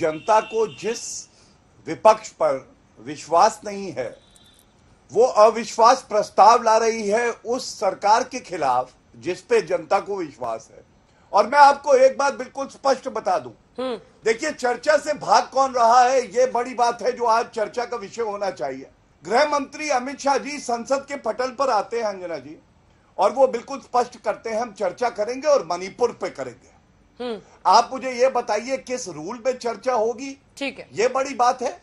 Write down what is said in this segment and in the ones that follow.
जनता को जिस विपक्ष पर विश्वास नहीं है, वो अविश्वास प्रस्ताव ला रही है उस सरकार के खिलाफ जिस पे जनता को विश्वास है। और मैं आपको एक बात बिल्कुल स्पष्ट बता दूं, देखिए, चर्चा से भाग कौन रहा है ये बड़ी बात है जो आज चर्चा का विषय होना चाहिए। गृह मंत्री अमित शाह जी संसद के पटल पर आते हैं अंजना जी, और वो बिल्कुल स्पष्ट करते हैं हम चर्चा करेंगे और मणिपुर पे करेंगे। आप मुझे ये बताइए किस रूल पे चर्चा होगी? ठीक है, ये बड़ी बात है।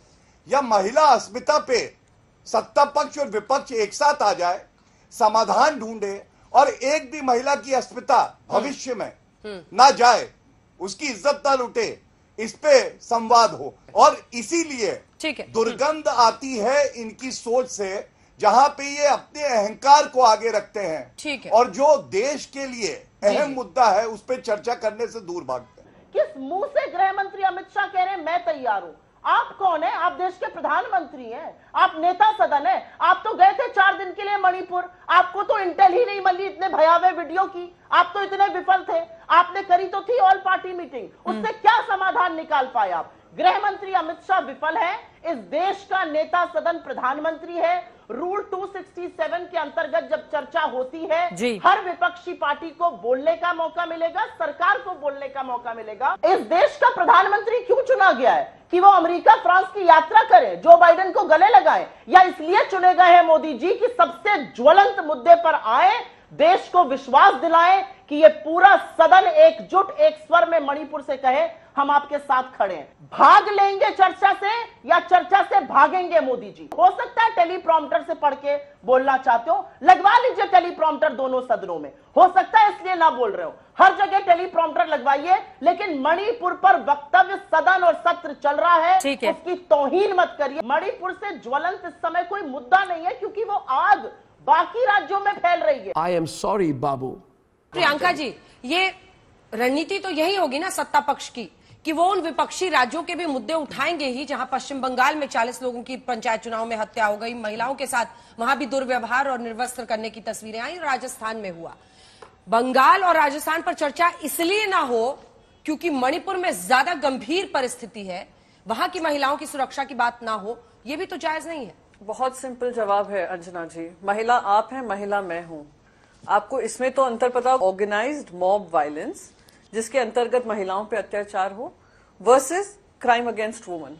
या महिला अस्मिता पे सत्ता पक्ष और विपक्ष एक साथ आ जाए, समाधान ढूंढे और एक भी महिला की अस्मिता भविष्य में ना जाए, उसकी इज्जत ना लुटे, इस पे संवाद हो। और इसीलिए दुर्गंध आती है इनकी सोच से, जहां पे ये अपने अहंकार को आगे रखते हैं और जो देश के लिए अहम मुद्दा है उस पर चर्चा करने से दूर भागते हैं। किस मुंह से गृह मंत्री अमित शाह कह रहे हैं मैं तैयार हूं? आप कौन है? आप देश के प्रधानमंत्री हैं, आप नेता सदन है। आप तो गए थे 4 दिन के लिए मणिपुर, आपको तो इंटेल ही नहीं मिली इतने भयावह वीडियो की, आप तो इतने विफल थे। आपने करी तो थी ऑल पार्टी मीटिंग, उससे क्या समाधान निकाल पाए आप? गृह मंत्री अमित शाह विफल है, इस देश का नेता सदन प्रधानमंत्री है। रूल 267 के अंतर्गत जब चर्चा होती है, हर विपक्षी पार्टी को बोलने का मौका मिलेगा, सरकार को बोलने का मौका मिलेगा। इस देश का प्रधानमंत्री क्यों चुना गया है? कि वो अमेरिका फ्रांस की यात्रा करें, जो बाइडेन को गले लगाएं, या इसलिए चुने गए हैं मोदी जी कि सबसे ज्वलंत मुद्दे पर आए, देश को विश्वास दिलाएं कि ये पूरा सदन एकजुट एक स्वर में मणिपुर से कहे हम आपके साथ खड़े हैं। भाग लेंगे चर्चा से या चर्चा से भागेंगे मोदी जी? हो सकता है टेलीप्रॉम्प्टर से पढ़ के बोलना चाहते हो, लगवा लीजिए टेलीप्रॉम्प्टर दोनों सदनों में, हो सकता है इसलिए ना बोल रहे हो। हर जगह टेलीप्रॉम्प्टर लगवाइए, लेकिन मणिपुर पर वक्तव्य सदन और सत्र चल रहा है, उसकी तौहीन मत करिए। मणिपुर से ज्वलंत इस समय कोई मुद्दा नहीं है, क्योंकि वो आग बाकी राज्यों में फैल रही है। आई एम सॉरी बाबू। प्रियंका जी, ये रणनीति तो यही होगी ना सत्ता पक्ष की, कि वो उन विपक्षी राज्यों के भी मुद्दे उठाएंगे ही, जहां पश्चिम बंगाल में 40 लोगों की पंचायत चुनाव में हत्या हो गई, महिलाओं के साथ वहां भी दुर्व्यवहार और निर्वस्त्र करने की तस्वीरें आई, राजस्थान में हुआ। बंगाल और राजस्थान पर चर्चा इसलिए ना हो क्योंकि मणिपुर में ज्यादा गंभीर परिस्थिति है, वहां की महिलाओं की सुरक्षा की बात ना हो, यह भी तो जायज नहीं है। बहुत सिंपल जवाब है अंजना जी, महिला आप हैं, महिला मैं हूं। आपको इसमें तो अंतर पता, ऑर्गेनाइज्ड मॉब वायलेंस जिसके अंतर्गत महिलाओं पे अत्याचार हो वर्सेस क्राइम अगेंस्ट वुमन,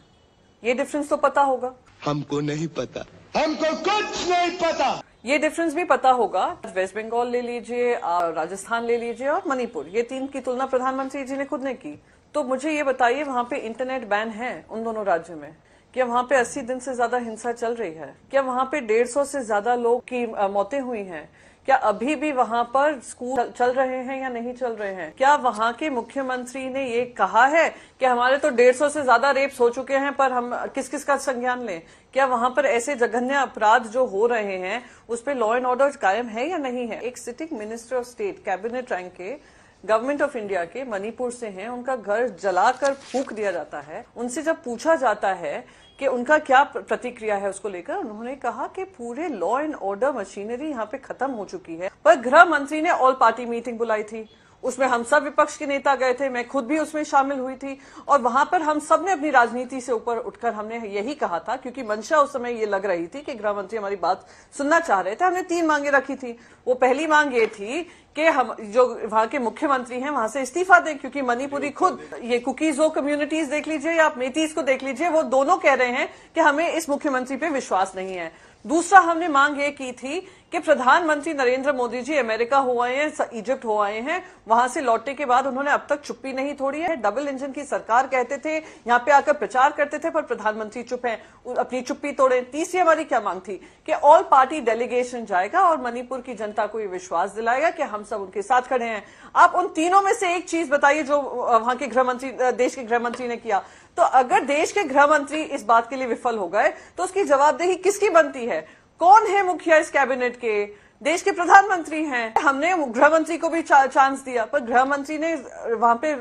ये डिफरेंस तो पता होगा। हमको नहीं पता, हमको कुछ नहीं पता। ये डिफरेंस भी पता होगा। वेस्ट बंगाल ले लीजिए, राजस्थान ले लीजिए और मणिपुर, ये 3 की तुलना प्रधानमंत्री जी ने खुद ने की। तो मुझे ये बताइए, वहां पे इंटरनेट बैन है उन दोनों राज्यों में? क्या वहां पे 80 दिन से ज्यादा हिंसा चल रही है? क्या वहां पे 150 से ज्यादा लोग की मौतें हुई हैं? क्या अभी भी वहां पर स्कूल चल रहे हैं या नहीं चल रहे हैं? क्या वहां के मुख्यमंत्री ने ये कहा है कि हमारे तो 150 से ज्यादा रेप्स हो चुके हैं, पर हम किस किस का संज्ञान लें? क्या वहां पर ऐसे जघन्य अपराध जो हो रहे हैं उस पर लॉ एंड ऑर्डर कायम है या नहीं है? एक sitting minister of state, cabinet rank के, गवर्नमेंट ऑफ इंडिया के, मणिपुर से हैं, उनका घर जलाकर फूंक दिया जाता है। उनसे जब पूछा जाता है कि उनका क्या प्रतिक्रिया है उसको लेकर, उन्होंने कहा कि पूरे लॉ एंड ऑर्डर मशीनरी यहाँ पे खत्म हो चुकी है। पर गृह मंत्री ने ऑल पार्टी मीटिंग बुलाई थी, उसमें हम सब विपक्ष के नेता गए थे, मैं खुद भी उसमें शामिल हुई थी, और वहां पर हम सब ने अपनी राजनीति से ऊपर उठकर हमने यही कहा था, क्योंकि मंशा उस समय ये लग रही थी कि गृह मंत्री हमारी बात सुनना चाह रहे थे। हमने 3 मांगे रखी थी। वो पहली मांग ये थी कि हम जो वहां के मुख्यमंत्री हैं वहां से इस्तीफा दें, क्योंकि मणिपुरी खुद, ये कुकीज वो कम्युनिटीज देख लीजिए या आप मेटीज को देख लीजिए, वो दोनों कह रहे हैं कि हमें इस मुख्यमंत्री पे विश्वास नहीं है। दूसरा हमने मांग ये की थी कि प्रधानमंत्री नरेंद्र मोदी जी अमेरिका हो आए हैं, इजिप्ट हो आए हैं, वहां से लौटने के बाद उन्होंने अब तक चुप्पी नहीं तोड़ी है। डबल इंजन की सरकार कहते थे, यहाँ पे आकर प्रचार करते थे, पर प्रधानमंत्री चुप हैं, अपनी चुप्पी तोड़े। तीसरी हमारी क्या मांग थी कि ऑल पार्टी डेलीगेशन जाएगा और मणिपुर की जनता को ये विश्वास दिलाएगा कि हम सब उनके साथ खड़े हैं। आप उन तीनों में से एक चीज बताइए जो वहां के गृह मंत्री, देश के गृह मंत्री ने किया। तो अगर देश के गृह मंत्री इस बात के लिए विफल हो गए तो उसकी जवाबदेही किसकी बनती है? कौन है मुखिया इस कैबिनेट के? देश के प्रधानमंत्री हैं। हमने गृह मंत्री को भी चांस दिया, पर गृह मंत्री ने वहां पे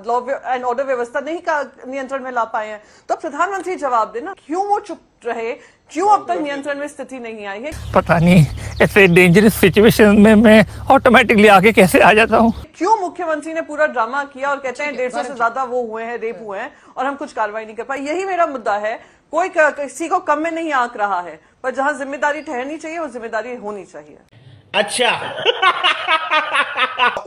लॉ एंड ऑर्डर व्यवस्था नहीं का नियंत्रण में ला पाए हैं। तो प्रधानमंत्री जवाब देना, क्यों वो चुप रहे, क्यों अब तक नियंत्रण में स्थिति नहीं आई है? पता नहीं ऐसे डेंजरस सिचुएशन में मैं ऑटोमेटिकली आगे कैसे आ जाता हूँ। क्यों मुख्यमंत्री ने पूरा ड्रामा किया और कहते हैं 150 से ज्यादा वो हुए हैं, रेप हुए हैं और हम कुछ कार्रवाई नहीं कर पाए। यही मेरा मुद्दा है। कोई किसी को कम में नहीं आंक रहा है, पर जहां जिम्मेदारी ठहरनी चाहिए वो जिम्मेदारी होनी चाहिए। अच्छा।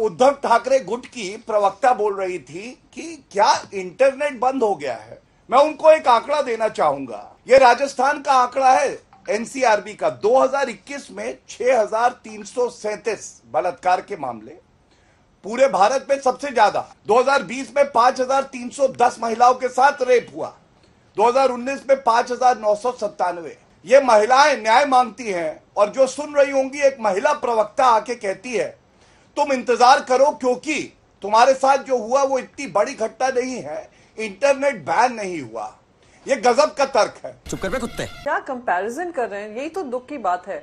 उद्धव ठाकरे गुट की प्रवक्ता बोल रही थी कि क्या इंटरनेट बंद हो गया है। मैं उनको एक आंकड़ा देना चाहूंगा। ये राजस्थान का आंकड़ा है एनसीआरबी का। 2021 में 6,337 बलात्कार के मामले, पूरे भारत में सबसे ज्यादा। 2020 में 5,310 महिलाओं के साथ रेप हुआ। 2019 में 5,997। ये महिलाएं न्याय मांगती हैं और जो सुन रही होंगी, एक महिला प्रवक्ता आके कहती है तुम इंतजार करो क्योंकि तुम्हारे साथ जो हुआ वो इतनी बड़ी घटना नहीं है, इंटरनेट बैन नहीं हुआ। ये गजब का तर्क है। चुप कर बे कुत्ते। क्या कंपैरिजन कर रहे हैं, यही तो दुख की बात है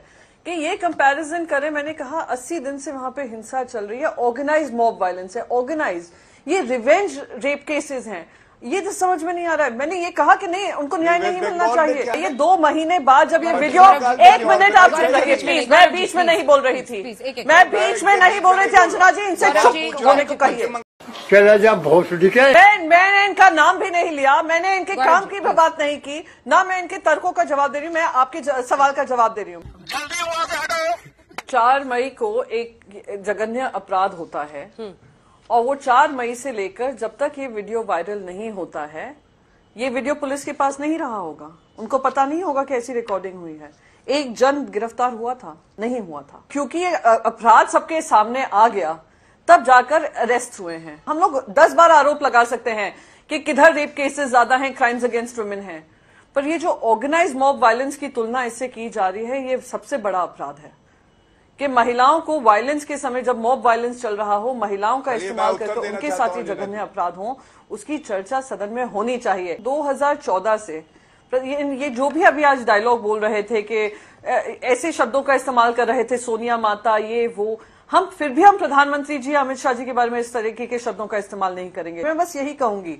कि ये कंपैरिजन करें। मैंने कहा 80 दिन से वहां पे हिंसा चल रही है, ऑर्गेनाइज मॉब वायलेंस है, ऑर्गेनाइज ये रिवेंज रेप केसेस हैं। ये तो समझ में नहीं आ रहा है। मैंने ये कहा कि नहीं, उनको न्याय नहीं मिलना चाहिए। ये 2 महीने बाद जब ये वीडियो, 1 मिनट आप चुप रहिए प्लीज, मैं बीच में नहीं बोल रही थी, मैं बीच में नहीं बोल रही थी। अंजना जी, इनसे चुप होने को कहिए। चला जा भोसड़ी के। मैंने इनका नाम भी नहीं लिया, मैंने इनके काम की भी बात नहीं की, ना मैं इनके तर्कों का जवाब दे रही हूँ, मैं आपके सवाल का जवाब दे रही हूँ। 4 मई को एक जघन्य अपराध होता है और वो 4 मई से लेकर जब तक ये वीडियो वायरल नहीं होता है, ये वीडियो पुलिस के पास नहीं रहा होगा, उनको पता नहीं होगा कि ऐसी रिकॉर्डिंग हुई है। एक जन गिरफ्तार हुआ था? नहीं हुआ था, क्योंकि ये अपराध सबके सामने आ गया तब जाकर अरेस्ट हुए हैं। हम लोग 10 बार आरोप लगा सकते हैं कि किधर रेप केसेस ज्यादा हैं, क्राइम्स अगेंस्ट वुमेन हैं, पर ये जो ऑर्गेनाइज मॉब वायलेंस की तुलना इससे की जा रही है, ये सबसे बड़ा अपराध है कि महिलाओं को वायलेंस के समय, जब मॉब वायलेंस चल रहा हो, महिलाओं का इस्तेमाल करके उनके साथ ही जघन्य अपराध हो, उसकी चर्चा सदन में होनी चाहिए। 2014 से ये जो भी अभी आज डायलॉग बोल रहे थे कि ऐसे शब्दों का इस्तेमाल कर रहे थे, सोनिया माता, ये वो, हम फिर भी हम प्रधानमंत्री जी, अमित शाह जी के बारे में इस तरीके के शब्दों का इस्तेमाल नहीं करेंगे। मैं बस यही कहूंगी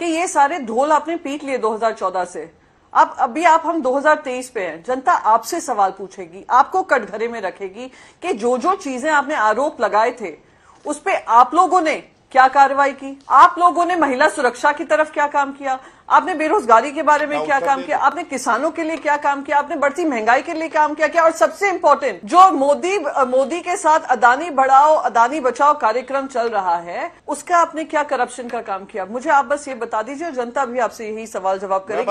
कि ये सारे ढोल आपने पीट लिए 2014 से, अब अभी आप हम 2023 पे हैं। जनता आपसे सवाल पूछेगी, आपको कटघरे में रखेगी कि जो जो चीजें आपने आरोप लगाए थे उस पे आप लोगों ने क्या कार्रवाई की, आप लोगों ने महिला सुरक्षा की तरफ क्या काम किया, आपने बेरोजगारी के बारे में क्या काम किया, आपने किसानों के लिए क्या काम किया, आपने बढ़ती महंगाई के लिए काम किया, और सबसे इंपॉर्टेंट जो मोदी के साथ अदानी बढ़ाओ अदानी बचाओ कार्यक्रम चल रहा है, उसका आपने क्या करप्शन का काम किया। मुझे आप बस ये बता दीजिए, जनता भी आपसे यही सवाल जवाब करेगी।